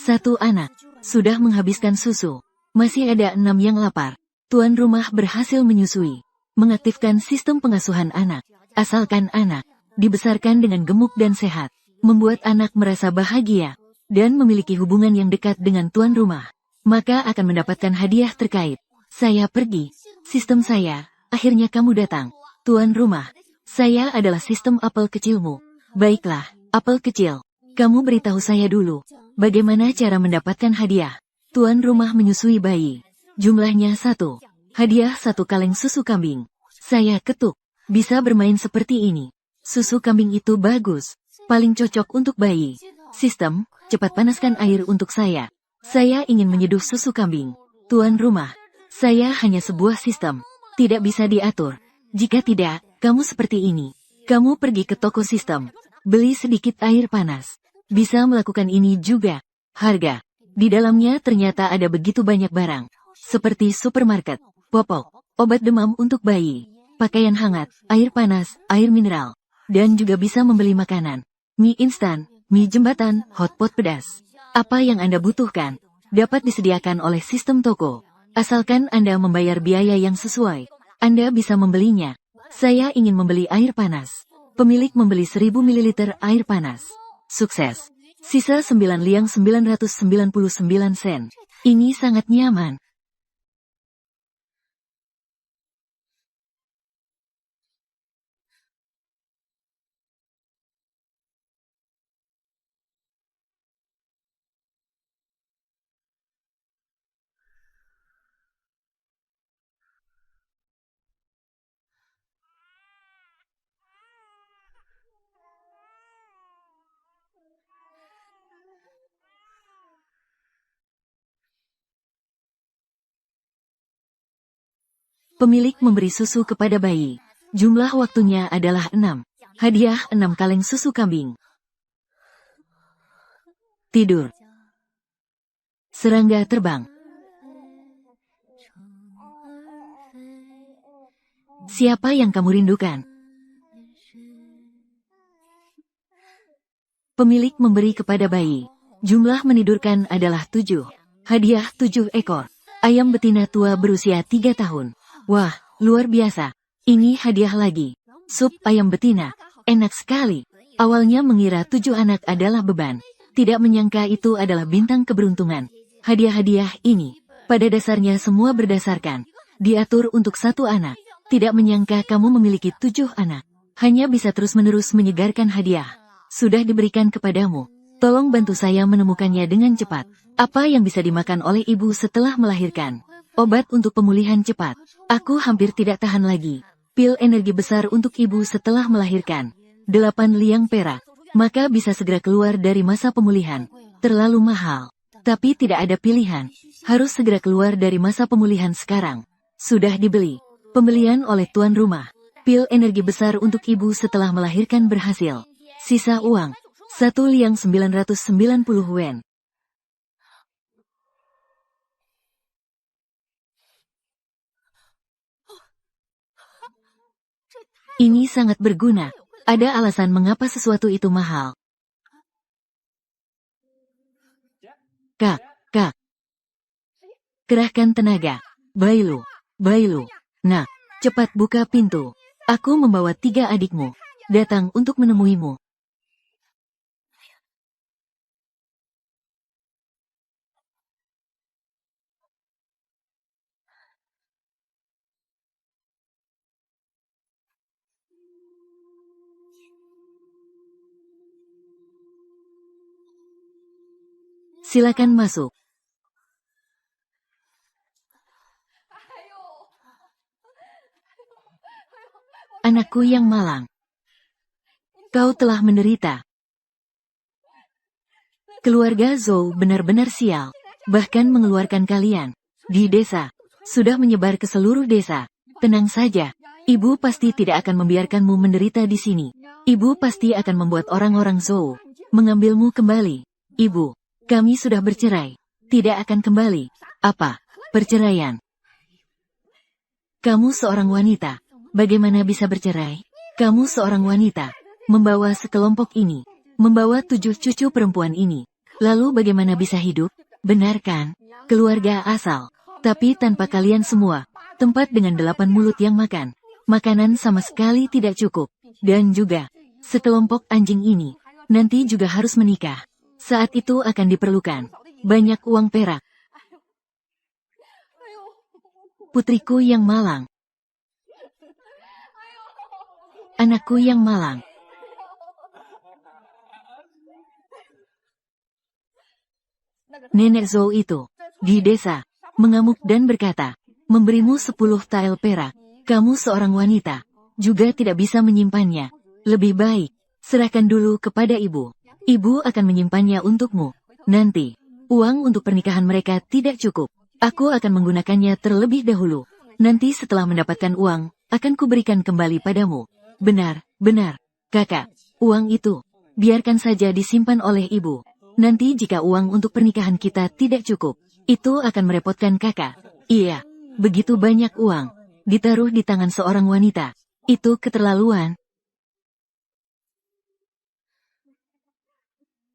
1 anak. Sudah menghabiskan susu. Masih ada 6 yang lapar. Tuan rumah berhasil menyusui. Mengaktifkan sistem pengasuhan anak. Asalkan anak dibesarkan dengan gemuk dan sehat. Membuat anak merasa bahagia. Dan memiliki hubungan yang dekat dengan tuan rumah. Maka akan mendapatkan hadiah terkait. Saya pergi. Sistem saya, akhirnya kamu datang. Tuan rumah. Saya adalah sistem apel kecilmu. Baiklah, apel kecil. Kamu beritahu saya dulu. Bagaimana cara mendapatkan hadiah? Tuan rumah menyusui bayi. Jumlahnya 1. Hadiah 1 kaleng susu kambing. Saya ketuk. Bisa bermain seperti ini. Susu kambing itu bagus. Paling cocok untuk bayi. Sistem, cepat panaskan air untuk saya. Saya ingin menyeduh susu kambing. Tuan rumah. Saya hanya sebuah sistem. Tidak bisa diatur. Jika tidak, kamu seperti ini. Kamu pergi ke toko sistem. Beli sedikit air panas. Bisa melakukan ini juga. Harga. Di dalamnya ternyata ada begitu banyak barang. Seperti supermarket, popok, obat demam untuk bayi, pakaian hangat, air panas, air mineral. Dan juga bisa membeli makanan. Mie instan, mie jembatan, hotpot pedas. Apa yang Anda butuhkan, dapat disediakan oleh sistem toko. Asalkan Anda membayar biaya yang sesuai, Anda bisa membelinya. Saya ingin membeli air panas. Pemilik membeli 1000 ml air panas. Sukses. Sisa 9,999 sen. Ini sangat nyaman. Pemilik memberi susu kepada bayi. Jumlah waktunya adalah 6. Hadiah 6 kaleng susu kambing. Tidur. Serangga terbang. Siapa yang kamu rindukan? Pemilik memberi kepada bayi. Jumlah menidurkan adalah 7. Hadiah 7 ekor. Ayam betina tua berusia 3 tahun. Wah, luar biasa. Ini hadiah lagi. Sup ayam betina. Enak sekali. Awalnya mengira 7 anak adalah beban. Tidak menyangka itu adalah bintang keberuntungan. Hadiah-hadiah ini, pada dasarnya semua berdasarkan. Diatur untuk 1 anak. Tidak menyangka kamu memiliki 7 anak. Hanya bisa terus-menerus menyegarkan hadiah. Sudah diberikan kepadamu. Tolong bantu saya menemukannya dengan cepat. Apa yang bisa dimakan oleh ibu setelah melahirkan? Obat untuk pemulihan cepat. Aku hampir tidak tahan lagi. Pil energi besar untuk ibu setelah melahirkan. 8 liang perak. Maka bisa segera keluar dari masa pemulihan. Terlalu mahal. Tapi tidak ada pilihan. Harus segera keluar dari masa pemulihan sekarang. Sudah dibeli. Pembelian oleh tuan rumah. Pil energi besar untuk ibu setelah melahirkan berhasil. Sisa uang. 1 liang 990 wen. Ini sangat berguna. Ada alasan mengapa sesuatu itu mahal. Kak. Kerahkan tenaga. Bailu. Nah, cepat buka pintu. Aku membawa 3 adikmu. Datang untuk menemuimu. Silakan masuk. Anakku yang malang. Kau telah menderita. Keluarga Zhou benar-benar sial. Bahkan mengeluarkan kalian. Di desa. Sudah menyebar ke seluruh desa. Tenang saja. Ibu pasti tidak akan membiarkanmu menderita di sini. Ibu pasti akan membuat orang-orang Zhou mengambilmu kembali. Ibu. Kami sudah bercerai. Tidak akan kembali. Apa? Perceraian. Kamu seorang wanita. Bagaimana bisa bercerai? Kamu seorang wanita. Membawa sekelompok ini. Membawa 7 cucu perempuan ini. Lalu bagaimana bisa hidup? Benar kan? Keluarga asal. Tapi tanpa kalian semua, tempat dengan 8 mulut yang makan. Makanan sama sekali tidak cukup. Dan juga, sekelompok anjing ini, nanti juga harus menikah. Saat itu akan diperlukan banyak uang perak. Putriku yang malang. Anakku yang malang. Nenek Zhou itu, di desa, mengamuk dan berkata, memberimu 10 tael perak, kamu seorang wanita, juga tidak bisa menyimpannya. Lebih baik, serahkan dulu kepada ibu. Ibu akan menyimpannya untukmu. Nanti, uang untuk pernikahan mereka tidak cukup. Aku akan menggunakannya terlebih dahulu. Nanti setelah mendapatkan uang, akan kuberikan kembali padamu. Benar, benar, kakak, uang itu, biarkan saja disimpan oleh ibu. Nanti jika uang untuk pernikahan kita tidak cukup, itu akan merepotkan kakak. Iya, begitu banyak uang, ditaruh di tangan seorang wanita. Itu keterlaluan.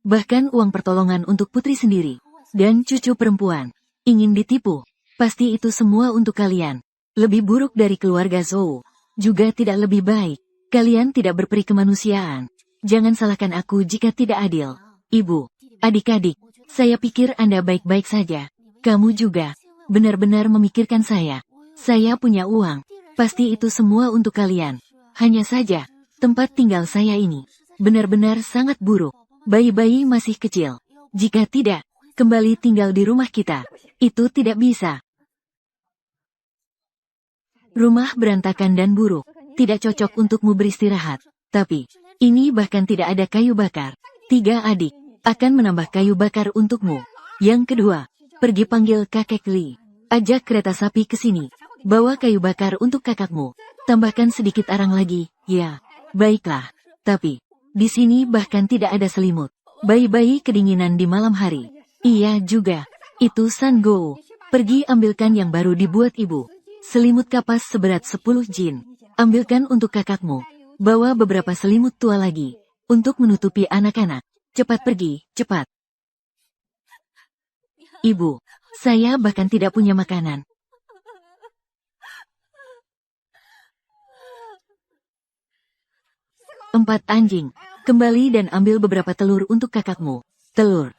Bahkan uang pertolongan untuk putri sendiri, dan cucu perempuan, ingin ditipu. Pasti itu semua untuk kalian. Lebih buruk dari keluarga Zhou. Juga tidak lebih baik. Kalian tidak berperi kemanusiaan. Jangan salahkan aku jika tidak adil. Ibu, adik-adik, saya pikir Anda baik-baik saja. Kamu juga, benar-benar memikirkan saya. Saya punya uang. Pasti itu semua untuk kalian. Hanya saja, tempat tinggal saya ini, benar-benar sangat buruk. Bayi-bayi masih kecil. Jika tidak, kembali tinggal di rumah kita. Itu tidak bisa. Rumah berantakan dan buruk. Tidak cocok untukmu beristirahat. Tapi, ini bahkan tidak ada kayu bakar. 3 adik akan menambah kayu bakar untukmu. Yang kedua, pergi panggil kakek Li. Ajak kereta sapi ke sini. Bawa kayu bakar untuk kakakmu. Tambahkan sedikit arang lagi. Ya, baiklah. Tapi, di sini bahkan tidak ada selimut. Bayi-bayi kedinginan di malam hari. Iya juga. Itu San Gou. Pergi ambilkan yang baru dibuat ibu. Selimut kapas seberat 10 jin. Ambilkan untuk kakakmu. Bawa beberapa selimut tua lagi. Untuk menutupi anak-anak. Cepat pergi, cepat. Ibu, saya bahkan tidak punya makanan. Empat anjing, kembali dan ambil beberapa telur untuk kakakmu. Telur.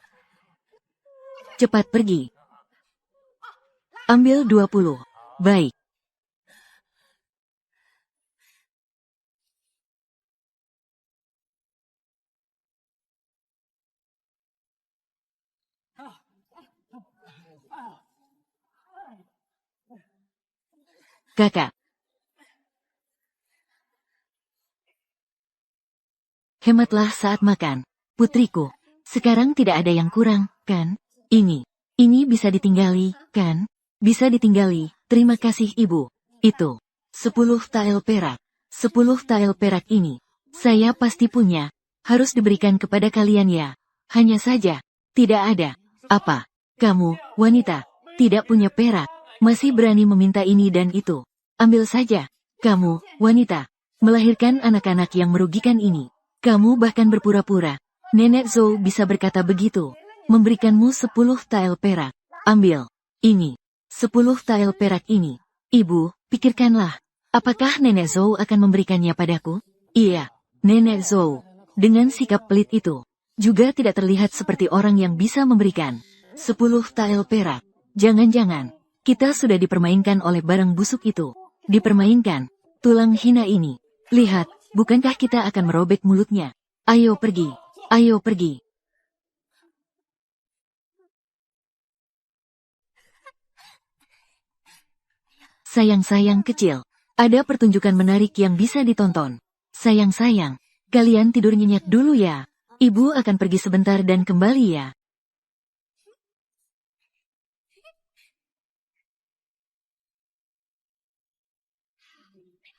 Cepat pergi. Ambil 20. Baik. Kakak. Hematlah saat makan, putriku. Sekarang tidak ada yang kurang, kan? Ini bisa ditinggali, kan? Bisa ditinggali, terima kasih ibu. Itu, 10 tael perak. 10 tael perak ini, saya pasti punya. Harus diberikan kepada kalian ya. Hanya saja, tidak ada. Apa? Kamu, wanita, tidak punya perak. Masih berani meminta ini dan itu. Ambil saja. Kamu, wanita, melahirkan anak-anak yang merugikan ini. Kamu bahkan berpura-pura. Nenek Zhou bisa berkata begitu. Memberikanmu 10 tael perak. Ambil. Ini. 10 tael perak ini. Ibu, pikirkanlah. Apakah Nenek Zhou akan memberikannya padaku? Iya. Nenek Zhou. Dengan sikap pelit itu. Juga tidak terlihat seperti orang yang bisa memberikan 10 tael perak. Jangan-jangan, kita sudah dipermainkan oleh barang busuk itu. Dipermainkan. Tulang hina ini. Lihat, bukankah kita akan merobek mulutnya? Ayo pergi. Ayo pergi. Sayang-sayang kecil. Ada pertunjukan menarik yang bisa ditonton. Sayang-sayang, kalian tidur nyenyak dulu ya. Ibu akan pergi sebentar dan kembali ya.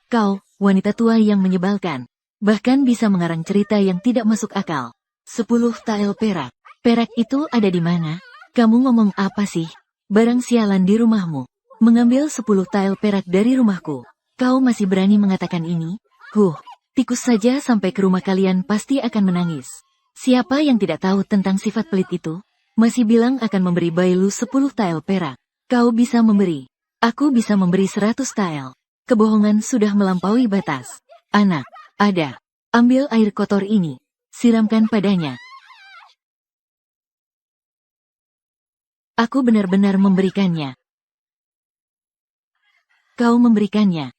Kau, wanita tua yang menyebalkan. Bahkan bisa mengarang cerita yang tidak masuk akal. 10 tael perak. Perak itu ada di mana? Kamu ngomong apa sih? Barang sialan di rumahmu. Mengambil 10 tael perak dari rumahku. Kau masih berani mengatakan ini? Tikus saja sampai ke rumah kalian pasti akan menangis. Siapa yang tidak tahu tentang sifat pelit itu? Masih bilang akan memberi Bailu 10 tael perak. Kau bisa memberi. Aku bisa memberi 100 tael. Kebohongan sudah melampaui batas. Anak, ada. Ambil air kotor ini. Siramkan padanya. Aku benar-benar memberikannya. Kau memberikannya.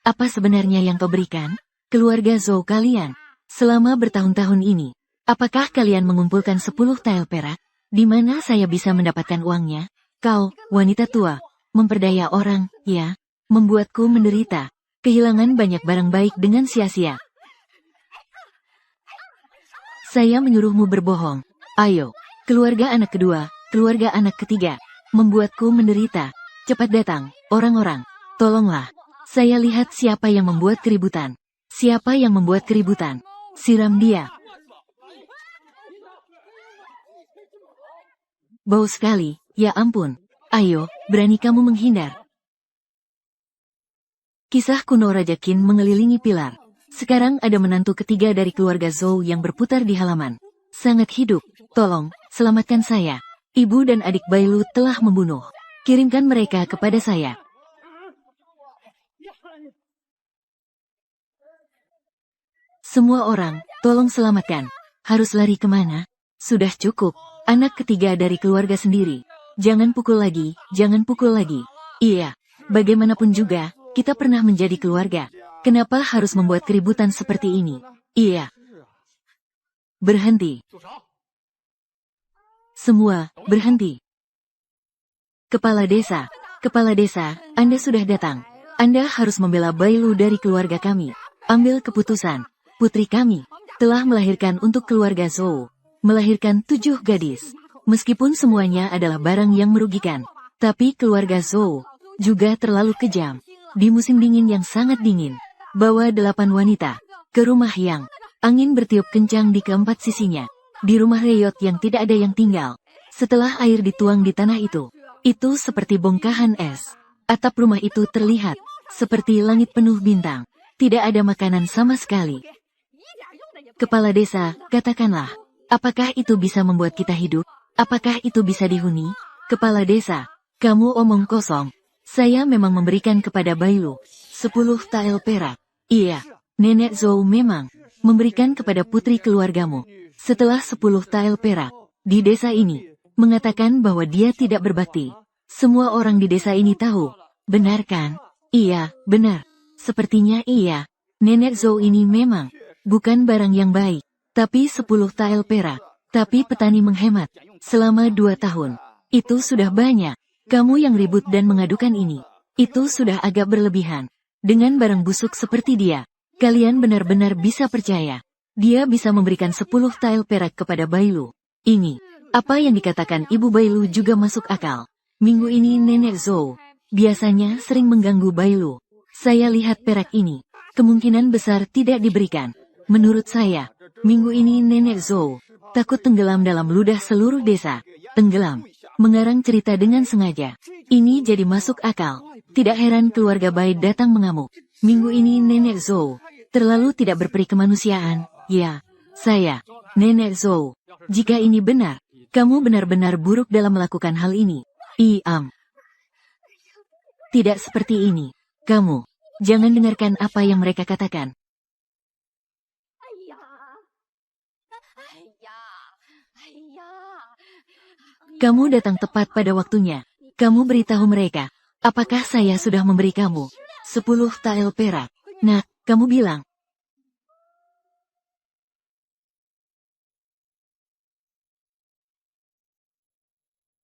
Apa sebenarnya yang kau berikan? Keluarga Zhou kalian. Selama bertahun-tahun ini, apakah kalian mengumpulkan 10 tael perak? Di mana saya bisa mendapatkan uangnya? Kau, wanita tua, memperdaya orang, ya, membuatku menderita, kehilangan banyak barang baik dengan sia-sia. Saya menyuruhmu berbohong. Ayo, keluarga anak kedua, keluarga anak ketiga, membuatku menderita. Cepat datang, orang-orang, tolonglah. Saya lihat siapa yang membuat keributan. Siapa yang membuat keributan? Siram dia. Bau sekali, ya ampun. Ayo, berani kamu menghindar. Kisah kuno Raja Qin mengelilingi pilar. Sekarang ada menantu ketiga dari keluarga Zhou yang berputar di halaman. Sangat hidup, tolong, selamatkan saya. Ibu dan adik Bailu telah membunuh. Kirimkan mereka kepada saya. Semua orang, tolong selamatkan. Harus lari kemana? Sudah cukup. Anak ketiga dari keluarga sendiri. Jangan pukul lagi, jangan pukul lagi. Iya, bagaimanapun juga, kita pernah menjadi keluarga. Kenapa harus membuat keributan seperti ini? Iya. Berhenti. Semua, berhenti. Kepala desa, Anda sudah datang. Anda harus membela Bailu dari keluarga kami. Ambil keputusan. Putri kami telah melahirkan untuk keluarga Zhou. Melahirkan 7 gadis. Meskipun semuanya adalah barang yang merugikan. Tapi keluarga Zhou juga terlalu kejam. Di musim dingin yang sangat dingin. Bawa 8 wanita ke rumah yang angin bertiup kencang di keempat sisinya. Di rumah reyot yang tidak ada yang tinggal. Setelah air dituang di tanah itu seperti bongkahan es. Atap rumah itu terlihat seperti langit penuh bintang. Tidak ada makanan sama sekali. Kepala desa, katakanlah, apakah itu bisa membuat kita hidup? Apakah itu bisa dihuni? Kepala desa, kamu omong kosong. Saya memang memberikan kepada Bailu 10 tael perak. Iya, Nenek Zhou memang memberikan kepada putri keluargamu. Setelah 10 tael perak, di desa ini, mengatakan bahwa dia tidak berbakti. Semua orang di desa ini tahu. Benar kan? Iya, benar. Sepertinya iya. Nenek Zhou ini memang bukan barang yang baik, tapi 10 tael perak. Tapi petani menghemat selama 2 tahun. Itu sudah banyak. Kamu yang ribut dan mengadukan ini. Itu sudah agak berlebihan. Dengan barang busuk seperti dia, kalian benar-benar bisa percaya. Dia bisa memberikan 10 tael perak kepada Bailu. Ini, apa yang dikatakan Ibu Bailu juga masuk akal. Minggu ini Nenek Zhou biasanya sering mengganggu Bailu. Saya lihat perak ini, kemungkinan besar tidak diberikan. Menurut saya, minggu ini Nenek Zhou takut tenggelam dalam ludah seluruh desa. Tenggelam, mengarang cerita dengan sengaja. Ini jadi masuk akal. Tidak heran keluarga Bai datang mengamuk. Minggu ini Nenek Zhou terlalu tidak berperi kemanusiaan. Ya, saya, Nenek Zhou. Jika ini benar, kamu benar-benar buruk dalam melakukan hal ini. Tidak seperti ini. Kamu, jangan dengarkan apa yang mereka katakan. Kamu datang tepat pada waktunya. Kamu beritahu mereka, apakah saya sudah memberi kamu 10 tael perak? Nah, kamu bilang,